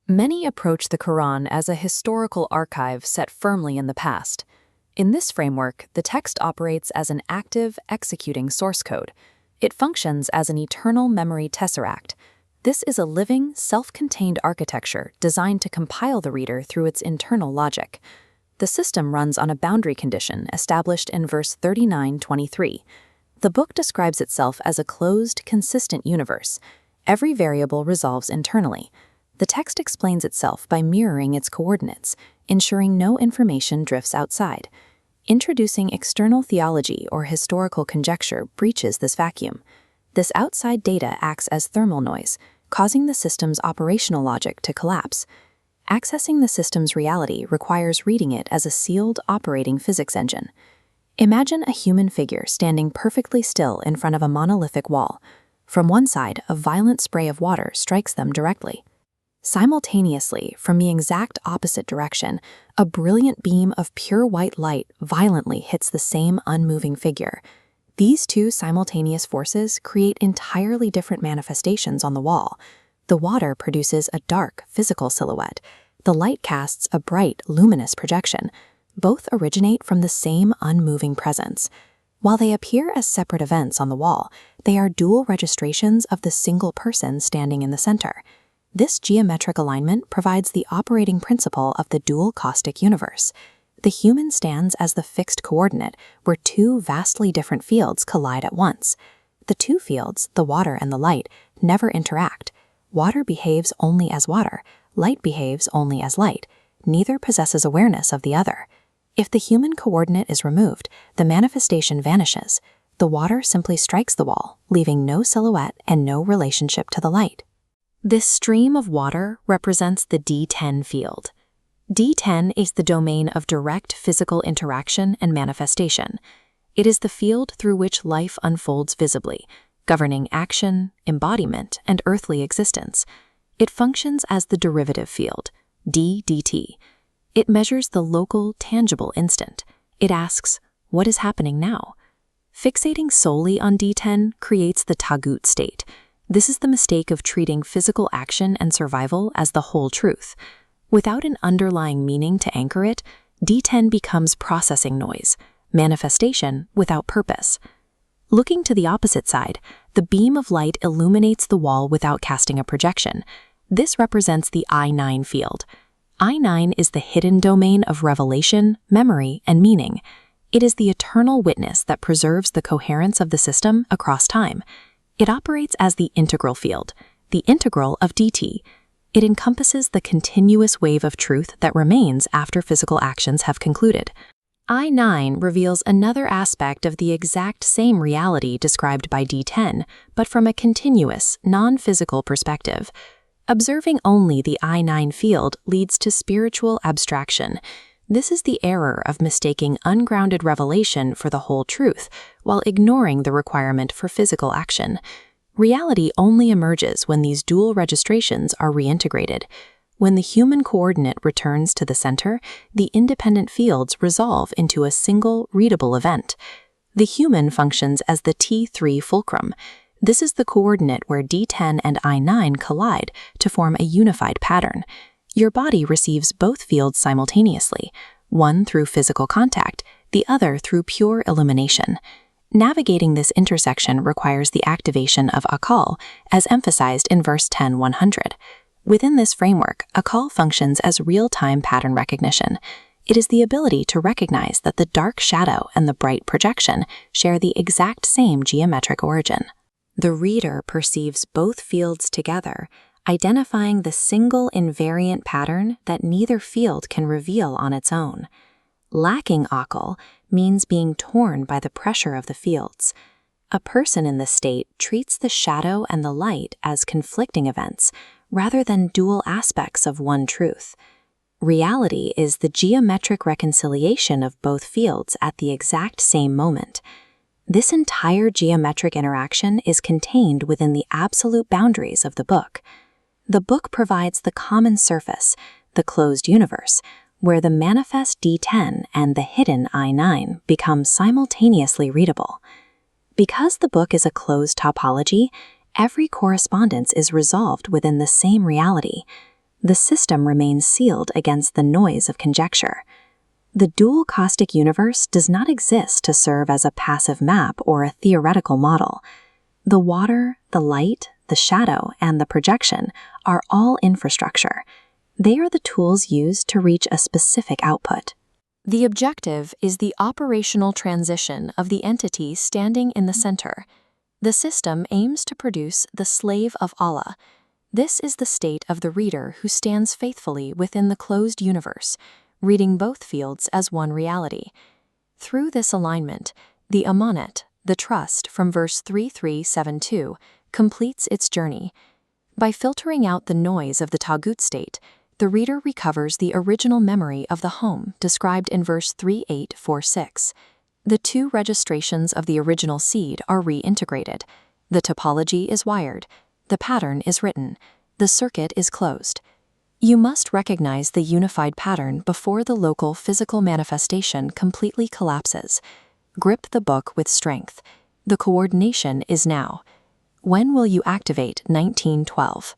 Many approach the Quran as a historical archive set firmly in the past. In this framework, the text operates as an active, executing source code. It functions as an eternal memory tesseract. This is a living, self-contained architecture designed to compile the reader through its internal logic. The system runs on a boundary condition established in verse 39:23. The book describes itself as a closed, consistent universe. Every variable resolves internally. The text explains itself by mirroring its coordinates, ensuring no information drifts outside. Introducing external theology or historical conjecture breaches this vacuum. This outside data acts as thermal noise, causing the system's operational logic to collapse. Accessing the system's reality requires reading it as a sealed, operating physics engine. Imagine a human figure standing perfectly still in front of a monolithic wall. From one side, a violent spray of water strikes them directly. Simultaneously, from the exact opposite direction, a brilliant beam of pure white light violently hits the same unmoving figure. These two simultaneous forces create entirely different manifestations on the wall. The water produces a dark, physical silhouette. The light casts a bright, luminous projection. Both originate from the same unmoving presence. While they appear as separate events on the wall, they are dual registrations of the single person standing in the center. This geometric alignment provides the operating principle of the Dual-Caustic Universe. The human stands as the fixed coordinate where two vastly different fields collide at once. The two fields, the water and the light, never interact. Water behaves only as water, light behaves only as light. Neither possesses awareness of the other. If the human coordinate is removed, the manifestation vanishes. The water simply strikes the wall, leaving no silhouette and no relationship to the light. This stream of water represents the D10 field. D10 is the domain of direct physical interaction and manifestation. It is the field through which life unfolds visibly, governing action, embodiment, and earthly existence. It functions as the derivative field, DDT. It measures the local, tangible instant. It asks, what is happening now? Fixating solely on D10 creates the tagut state. This is the mistake of treating physical action and survival as the whole truth. Without an underlying meaning to anchor it, D10 becomes processing noise, manifestation without purpose. Looking to the opposite side, the beam of light illuminates the wall without casting a projection. This represents the I9 field. I9 is the hidden domain of revelation, memory, and meaning. It is the eternal witness that preserves the coherence of the system across time. It operates as the integral field, the integral of DT. It encompasses the continuous wave of truth that remains after physical actions have concluded. I9 reveals another aspect of the exact same reality described by D10, but from a continuous, non-physical perspective. Observing only the I9 field leads to spiritual abstraction. This is the error of mistaking ungrounded revelation for the whole truth, while ignoring the requirement for physical action. Reality only emerges when these dual registrations are reintegrated. When the human coordinate returns to the center, the independent fields resolve into a single, readable event. The human functions as the T3 fulcrum. This is the coordinate where D10 and I9 collide to form a unified pattern. Your body receives both fields simultaneously, one through physical contact, the other through pure illumination. Navigating this intersection requires the activation of akal, as emphasized in verse 10:100. Within this framework, akal functions as real-time pattern recognition. It is the ability to recognize that the dark shadow and the bright projection share the exact same geometric origin. The reader perceives both fields together, identifying the single invariant pattern that neither field can reveal on its own. Lacking akal means being torn by the pressure of the fields. A person in this state treats the shadow and the light as conflicting events, rather than dual aspects of one truth. Reality is the geometric reconciliation of both fields at the exact same moment. This entire geometric interaction is contained within the absolute boundaries of the book. The book provides the common surface, the closed universe, where the manifest D10 and the hidden I9 become simultaneously readable. Because the book is a closed topology, every correspondence is resolved within the same reality. the system remains sealed against the noise of conjecture. The Dual-Caustic Universe does not exist to serve as a passive map or a theoretical model. The water, the light, the shadow, and the projection are all infrastructure. They are the tools used to reach a specific output. The objective is the operational transition of the entity standing in the center. The system aims to produce the slave of Allah. This is the state of the reader who stands faithfully within the closed universe, reading both fields as one reality. Through this alignment, the amanat, the trust from verse 3372, completes its journey. By filtering out the noise of the tagut state, the reader recovers the original memory of the home described in verse 3846. The two registrations of the original seed are reintegrated. The topology is wired. The pattern is written. The circuit is closed. You must recognize the unified pattern before the local physical manifestation completely collapses. Grip the book with strength. The coordination is now. When will you activate 1912?